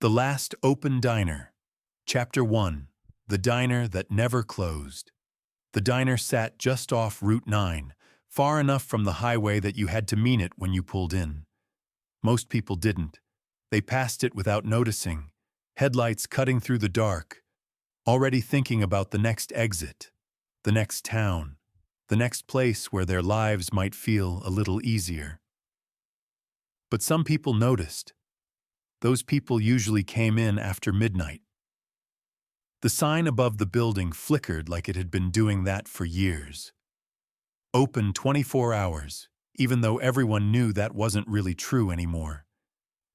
The Last Open Diner. Chapter 1. The Diner That Never Closed. The diner sat just off Route 9, far enough from the highway that you had to mean it when you pulled in. Most people didn't. They passed it without noticing, headlights cutting through the dark, already thinking about the next exit, the next town, the next place where their lives might feel a little easier. But some people noticed. Those people usually came in after midnight. The sign above the building flickered like it had been doing that for years. Open 24 hours, even though everyone knew that wasn't really true anymore.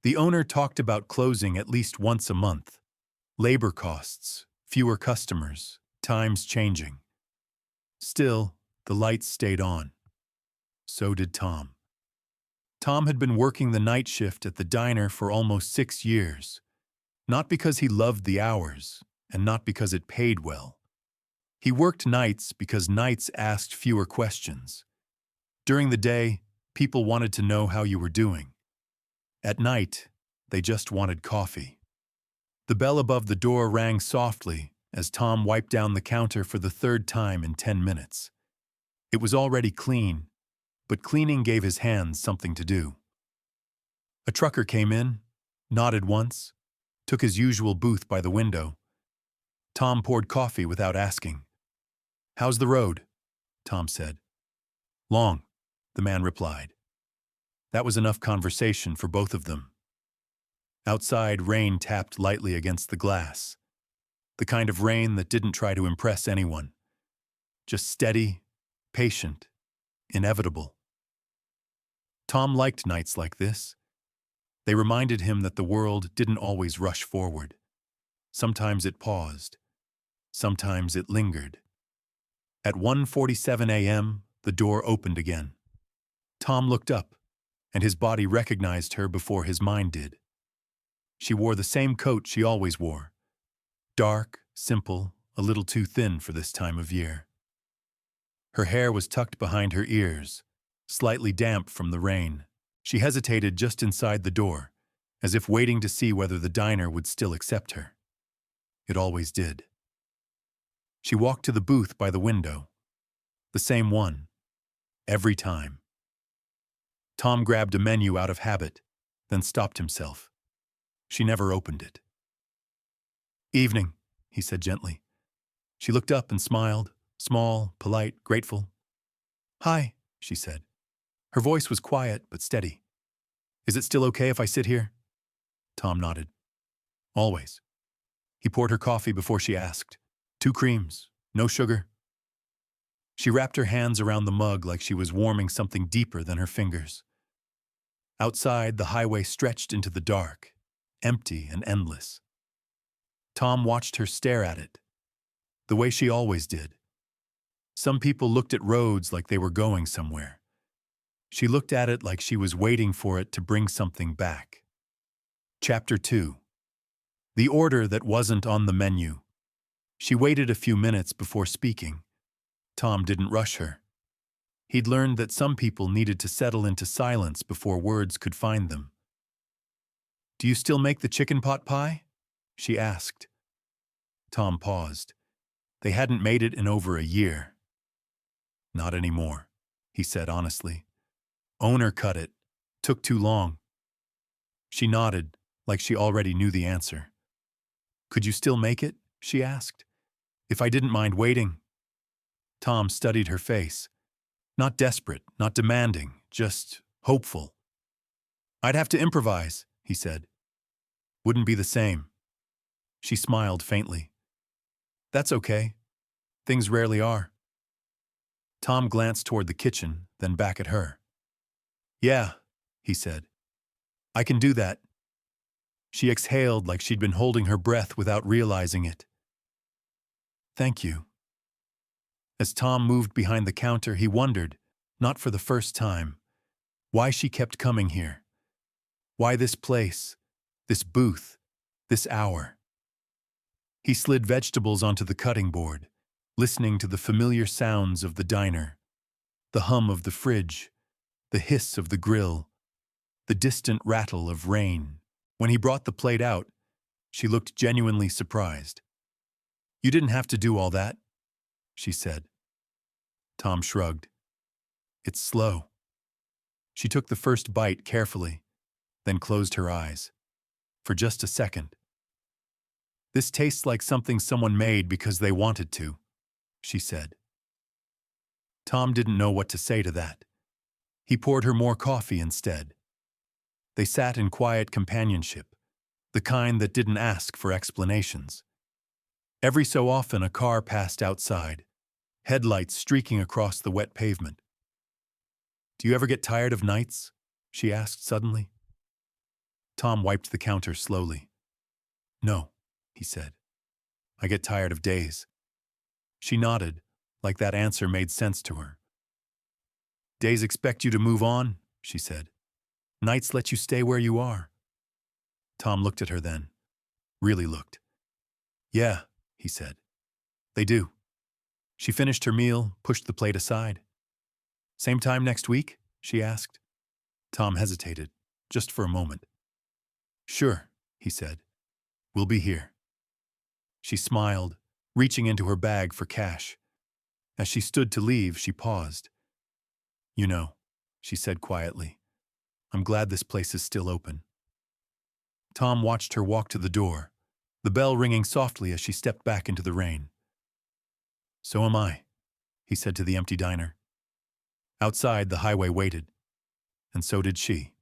The owner talked about closing at least once a month. Labor costs, fewer customers, times changing. Still, the lights stayed on. So did Tom. Tom had been working the night shift at the diner for almost 6 years. Not because he loved the hours, and not because it paid well. He worked nights because nights asked fewer questions. During the day, people wanted to know how you were doing. At night, they just wanted coffee. The bell above the door rang softly as Tom wiped down the counter for the third time in 10 minutes. It was already clean, but cleaning gave his hands something to do. A trucker came in, nodded once, took his usual booth by the window. Tom poured coffee without asking. "How's the road?" Tom said. "Long," the man replied. That was enough conversation for both of them. Outside, rain tapped lightly against the glass. The kind of rain that didn't try to impress anyone. Just steady, patient, inevitable. Tom liked nights like this. They reminded him that the world didn't always rush forward. Sometimes it paused. Sometimes it lingered. At 1:47 a.m., the door opened again. Tom looked up, and his body recognized her before his mind did. She wore the same coat she always wore. Dark, simple, a little too thin for this time of year. Her hair was tucked behind her ears, slightly damp from the rain. She hesitated just inside the door, as if waiting to see whether the diner would still accept her. It always did. She walked to the booth by the window. The same one. Every time. Tom grabbed a menu out of habit, then stopped himself. She never opened it. "Evening," he said gently. She looked up and smiled, small, polite, grateful. "Hi," she said. Her voice was quiet but steady. "Is it still okay if I sit here?" Tom nodded. "Always." He poured her coffee before she asked. 2 creams, no sugar." She wrapped her hands around the mug like she was warming something deeper than her fingers. Outside, the highway stretched into the dark, empty and endless. Tom watched her stare at it, the way she always did. Some people looked at roads like they were going somewhere. She looked at it like she was waiting for it to bring something back. Chapter 2. The order that wasn't on the menu. She waited a few minutes before speaking. Tom didn't rush her. He'd learned that some people needed to settle into silence before words could find them. "Do you still make the chicken pot pie?" she asked. Tom paused. They hadn't made it in over a year. "Not anymore," he said honestly. "Owner cut it. Took too long." She nodded, like she already knew the answer. "Could you still make it?" she asked. "If I didn't mind waiting." Tom studied her face. Not desperate, not demanding, just hopeful. "I'd have to improvise," he said. "Wouldn't be the same." She smiled faintly. "That's okay. Things rarely are." Tom glanced toward the kitchen, then back at her. "Yeah," he said. "I can do that." She exhaled like she'd been holding her breath without realizing it. "Thank you." As Tom moved behind the counter, he wondered, not for the first time, why she kept coming here. Why this place, this booth, this hour. He slid vegetables onto the cutting board, listening to the familiar sounds of the diner, the hum of the fridge, the hiss of the grill, the distant rattle of rain. When he brought the plate out, She looked genuinely surprised. "You didn't have to do all that," she said. Tom shrugged. "It's slow." She took the first bite carefully, then closed her eyes. For just a second. "This tastes like something someone made because they wanted to," she said. Tom didn't know what to say to that. He poured her more coffee instead. They sat in quiet companionship, the kind that didn't ask for explanations. Every so often a car passed outside, headlights streaking across the wet pavement. "Do you ever get tired of nights?" she asked suddenly. Tom wiped the counter slowly. "No," he said. "I get tired of days." She nodded, like that answer made sense to her. "Days expect you to move on," she said. "Nights let you stay where you are." Tom looked at her then. Really looked. "Yeah," he said. "They do." She finished her meal, pushed the plate aside. "Same time next week?" she asked. Tom hesitated, just for a moment. "Sure," he said. "We'll be here." She smiled, reaching into her bag for cash. As she stood to leave, she paused. "You know," she said quietly, "I'm glad this place is still open." Tom watched her walk to the door, the bell ringing softly as she stepped back into the rain. "So am I," he said to the empty diner. Outside, the highway waited, and so did she.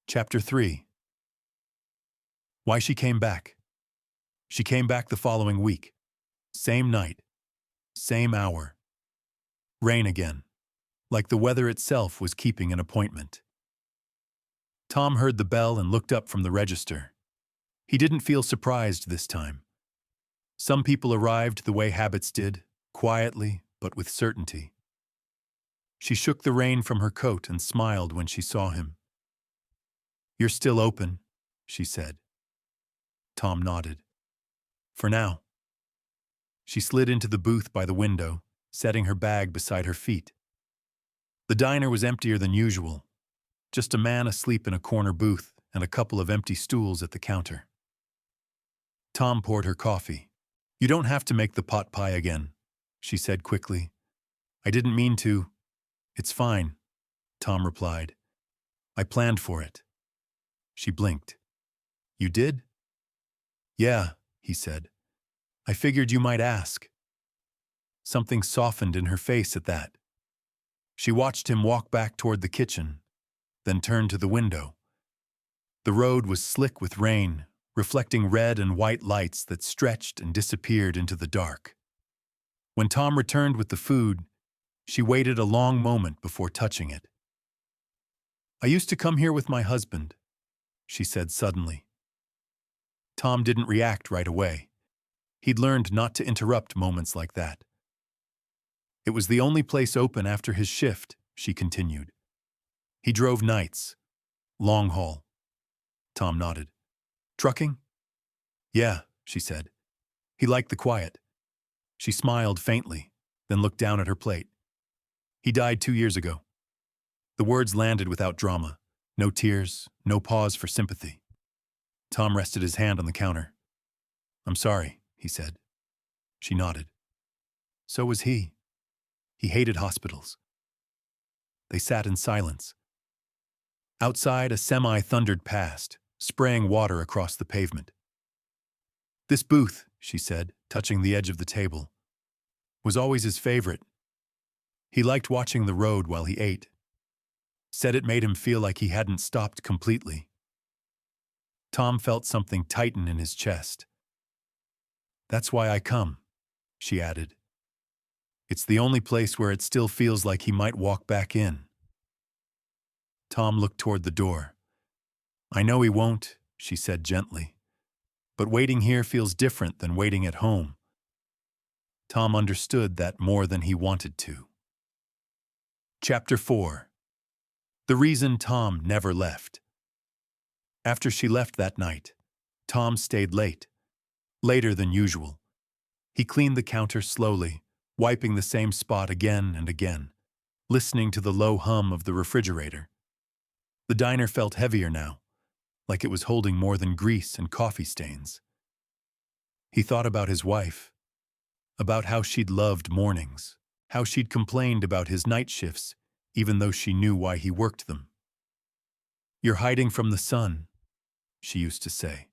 Chapter 3. Why she came back. She came back the following week. Same night. Same hour. Rain again, like the weather itself was keeping an appointment. Tom heard the bell and looked up from the register. He didn't feel surprised this time. Some people arrived the way habits did, quietly but with certainty. She shook the rain from her coat and smiled when she saw him. "You're still open," she said. Tom nodded. "For now." She slid into the booth by the window, setting her bag beside her feet. The diner was emptier than usual, just a man asleep in a corner booth and a couple of empty stools at the counter. Tom poured her coffee. "You don't have to make the pot pie again," she said quickly. "I didn't mean to." "It's fine," Tom replied. "I planned for it." She blinked. "You did?" "Yeah," he said. "I figured you might ask." Something softened in her face at that. She watched him walk back toward the kitchen, then turned to the window. The road was slick with rain, reflecting red and white lights that stretched and disappeared into the dark. When Tom returned with the food, she waited a long moment before touching it. "I used to come here with my husband," she said suddenly. Tom didn't react right away. He'd learned not to interrupt moments like that. "It was the only place open after his shift," she continued. "He drove nights. Long haul." Tom nodded. "Trucking?" "Yeah," she said. "He liked the quiet." She smiled faintly, then looked down at her plate. "He died 2 years ago." The words landed without drama. No tears, no pause for sympathy. Tom rested his hand on the counter. "I'm sorry," he said. She nodded. So was he. He hated hospitals. They sat in silence. Outside, a semi thundered past, spraying water across the pavement. "This booth," she said, touching the edge of the table, "was always his favorite. He liked watching the road while he ate. Said it made him feel like he hadn't stopped completely." Tom felt something tighten in his chest. "That's why I come," she added. "It's the only place where it still feels like he might walk back in." Tom looked toward the door. "I know he won't," she said gently. "But waiting here feels different than waiting at home." Tom understood that more than he wanted to. Chapter 4. The reason Tom never left. After she left that night, Tom stayed late, later than usual. He cleaned the counter slowly, wiping the same spot again and again, listening to the low hum of the refrigerator. The diner felt heavier now, like it was holding more than grease and coffee stains. He thought about his wife, about how she'd loved mornings, how she'd complained about his night shifts, even though she knew why he worked them. "You're hiding from the sun," she used to say.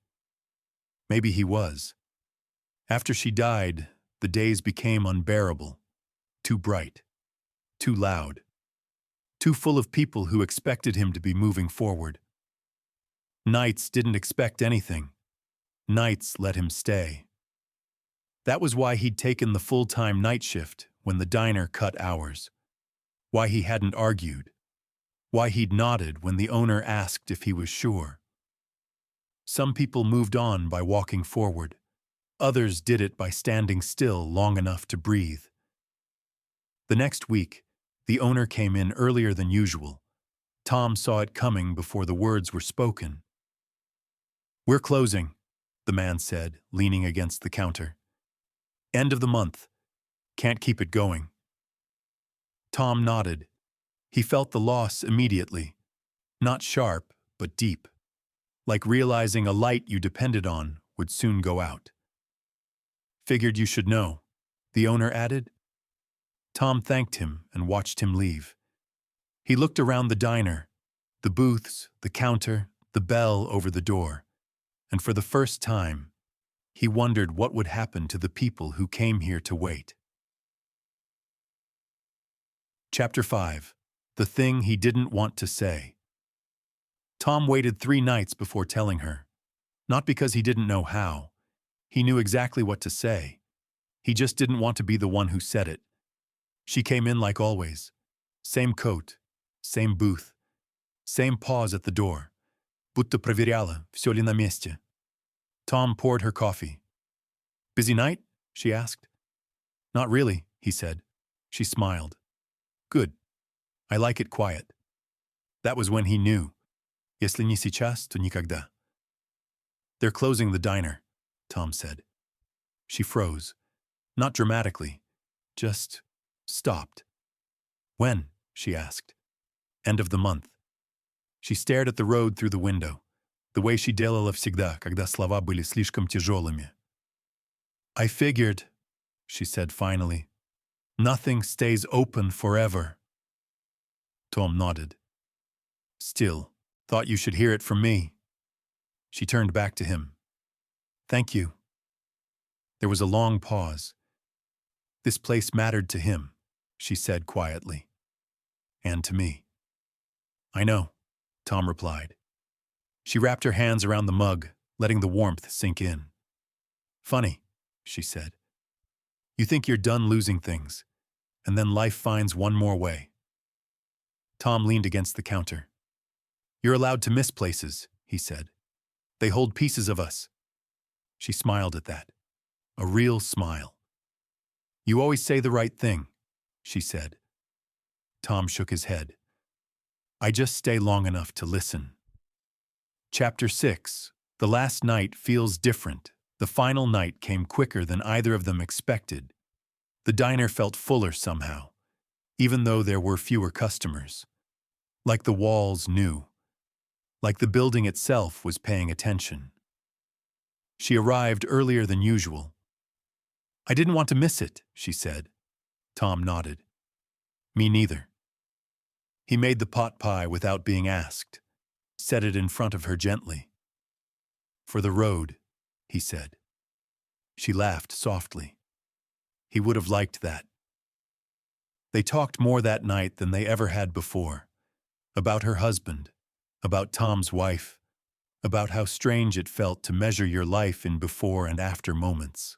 Maybe he was. After she died, the days became unbearable, too bright, too loud, too full of people who expected him to be moving forward. Nights didn't expect anything. Nights let him stay. That was why he'd taken the full-time night shift when the diner cut hours. Why he hadn't argued. Why he'd nodded when the owner asked if he was sure. Some people moved on by walking forward. Others did it by standing still long enough to breathe. The next week, the owner came in earlier than usual. Tom saw it coming before the words were spoken. "We're closing," the man said, leaning against the counter. "End of the month. Can't keep it going." Tom nodded. He felt the loss immediately. Not sharp, but deep. Like realizing a light you depended on would soon go out. "Figured you should know," the owner added. Tom thanked him and watched him leave. He looked around the diner, the booths, the counter, the bell over the door, and for the first time, he wondered what would happen to the people who came here to wait. Chapter 5. The Thing He Didn't Want to Say. Tom waited 3 nights before telling her. Not because he didn't know how. He knew exactly what to say. He just didn't want to be the one who said it. She came in like always. Same coat, same booth, same pause at the door. Будто проверяла, всё ли на месте. Tom poured her coffee. "Busy night?" she asked. "Not really," he said. She smiled. "Good. I like it quiet." That was when he knew. Если не сейчас, то никогда. "They're closing the diner," Tom said. She froze. Not dramatically. Just stopped. "When?" she asked. "End of the month." She stared at the road through the window, the way she делала всегда, когда слова были слишком тяжелыми. "I figured," she said finally, "nothing stays open forever." Tom nodded. "Still, thought you should hear it from me." She turned back to him. "Thank you." There was a long pause. "This place mattered to him," she said quietly. "And to me." "I know," Tom replied. She wrapped her hands around the mug, letting the warmth sink in. "Funny," she said. "You think you're done losing things, and then life finds one more way." Tom leaned against the counter. "You're allowed to miss places," he said. "They hold pieces of us." She smiled at that. A real smile. "You always say the right thing," she said. Tom shook his head. "I just stay long enough to listen." Chapter 6. The last night feels different. The final night came quicker than either of them expected. The diner felt fuller somehow, even though there were fewer customers. Like the walls knew. Like the building itself was paying attention. She arrived earlier than usual. "I didn't want to miss it," she said. Tom nodded. "Me neither." He made the pot pie without being asked, set it in front of her gently. "For the road," he said. She laughed softly. He would have liked that. They talked more that night than they ever had before. About her husband, about Tom's wife, about how strange it felt to measure your life in before and after moments.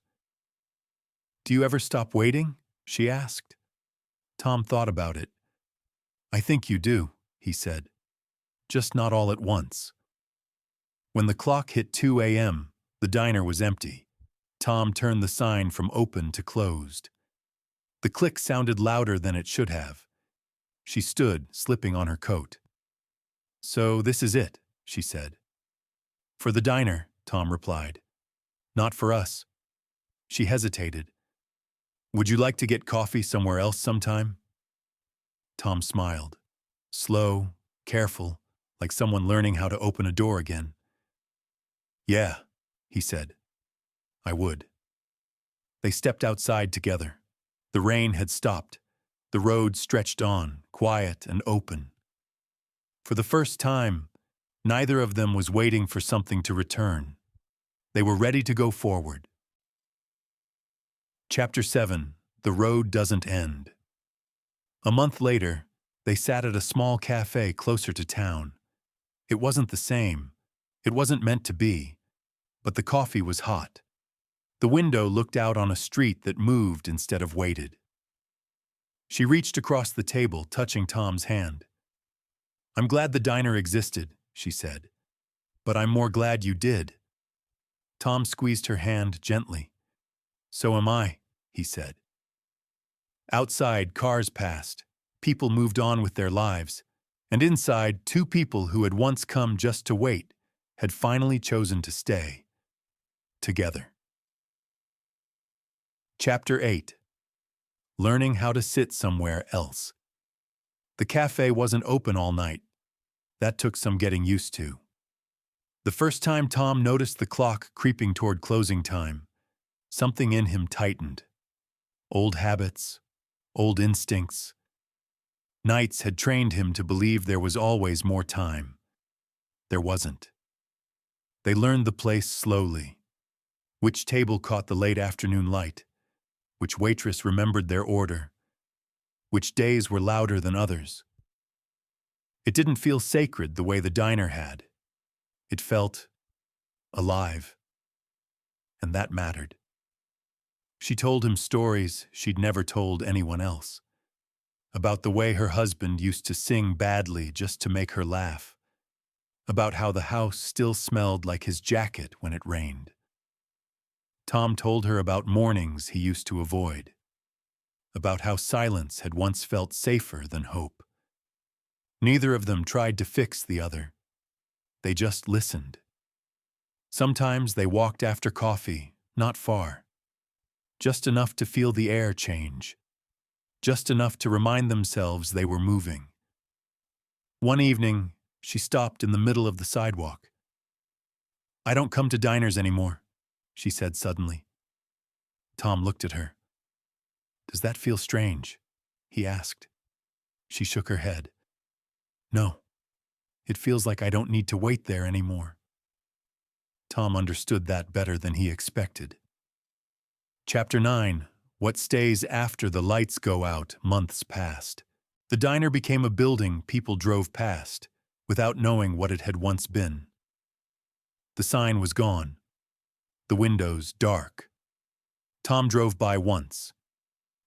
"Do you ever stop waiting?" she asked. Tom thought about it. "I think you do," he said. "Just not all at once." When the clock hit 2 a.m., the diner was empty. Tom turned the sign from open to closed. The click sounded louder than it should have. She stood, slipping on her coat. "So this is it," she said. "For the diner," Tom replied. "Not for us." She hesitated. "Would you like to get coffee somewhere else sometime?" Tom smiled. Slow, careful, like someone learning how to open a door again. Yeah, he said. I would. They stepped outside together. The rain had stopped. The road stretched on, quiet and open. For the first time, neither of them was waiting for something to return. They were ready to go forward. Chapter 7. The Road Doesn't End. A month later, they sat at a small cafe closer to town. It wasn't the same. It wasn't meant to be. But the coffee was hot. The window looked out on a street that moved instead of waited. She reached across the table, touching Tom's hand. I'm glad the diner existed, she said. But I'm more glad you did. Tom squeezed her hand gently. So am I, he said. Outside, cars passed. People moved on with their lives. And inside, two people who had once come just to wait had finally chosen to stay. Together. Chapter 8. Learning how to sit somewhere else. The cafe wasn't open all night. That took some getting used to. The first time Tom noticed the clock creeping toward closing time, something in him tightened. Old habits, old instincts. Nights had trained him to believe there was always more time. There wasn't. They learned the place slowly. Which table caught the late afternoon light? Which waitress remembered their order? Which days were louder than others? It didn't feel sacred the way the diner had. It felt alive. And that mattered. She told him stories she'd never told anyone else. About the way her husband used to sing badly just to make her laugh. About how the house still smelled like his jacket when it rained. Tom told her about mornings he used to avoid. About how silence had once felt safer than hope. Neither of them tried to fix the other. They just listened. Sometimes they walked after coffee, not far. Just enough to feel the air change. Just enough to remind themselves they were moving. One evening, she stopped in the middle of the sidewalk. I don't come to diners anymore, she said suddenly. Tom looked at her. Does that feel strange? He asked. She shook her head. No. It feels like I don't need to wait there anymore. Tom understood that better than he expected. Chapter 9. What stays after the lights go out. Months passed. The diner became a building people drove past, without knowing what it had once been. The sign was gone. The windows dark. Tom drove by once.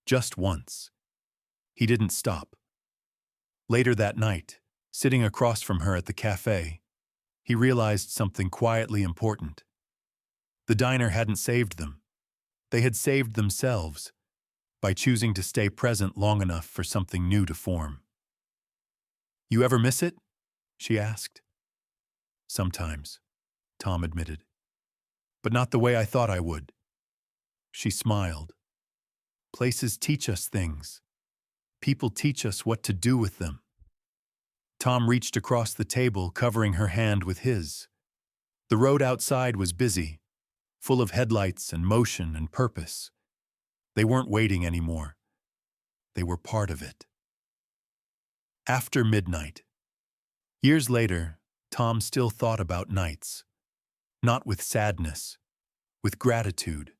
Just once. He didn't stop. Later that night, sitting across from her at the cafe, he realized something quietly important. The diner hadn't saved them. They had saved themselves by choosing to stay present long enough for something new to form. You ever miss it? She asked. Sometimes, Tom admitted. But not the way I thought I would. She smiled. Places teach us things. People teach us what to do with them. Tom reached across the table, covering her hand with his. The road outside was busy, full of headlights and motion and purpose. They weren't waiting anymore. They were part of it. After midnight. Years later, Tom still thought about nights. Not with sadness, with gratitude.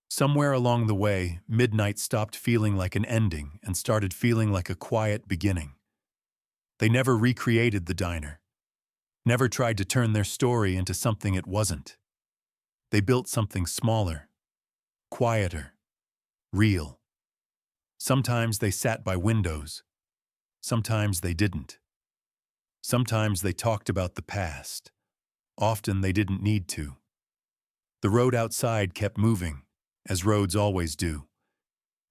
Somewhere along the way, midnight stopped feeling like an ending and started feeling like a quiet beginning. They never recreated the diner. Never tried to turn their story into something it wasn't. They built something smaller, quieter, real. Sometimes they sat by windows. Sometimes they didn't. Sometimes they talked about the past. Often they didn't need to. The road outside kept moving, as roads always do.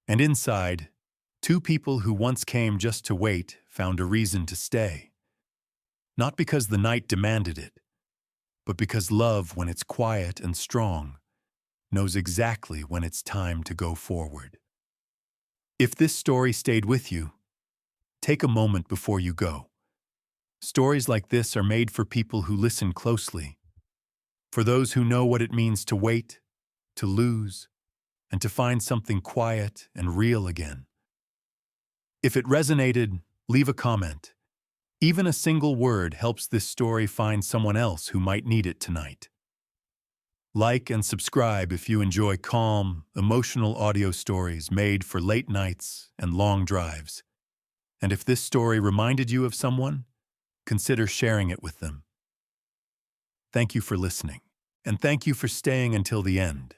And inside, two people who once came just to wait found a reason to stay. Not because the night demanded it, but because love, when it's quiet and strong, knows exactly when it's time to go forward. If this story stayed with you, take a moment before you go. Stories like this are made for people who listen closely, For those who know what it means to wait, to lose, and to find something quiet and real again. If it resonated, leave a comment. Even a single word helps this story find someone else who might need it tonight. Like and subscribe if you enjoy calm, emotional audio stories made for late nights and long drives. And if this story reminded you of someone, consider sharing it with them. Thank you for listening, and thank you for staying until the end.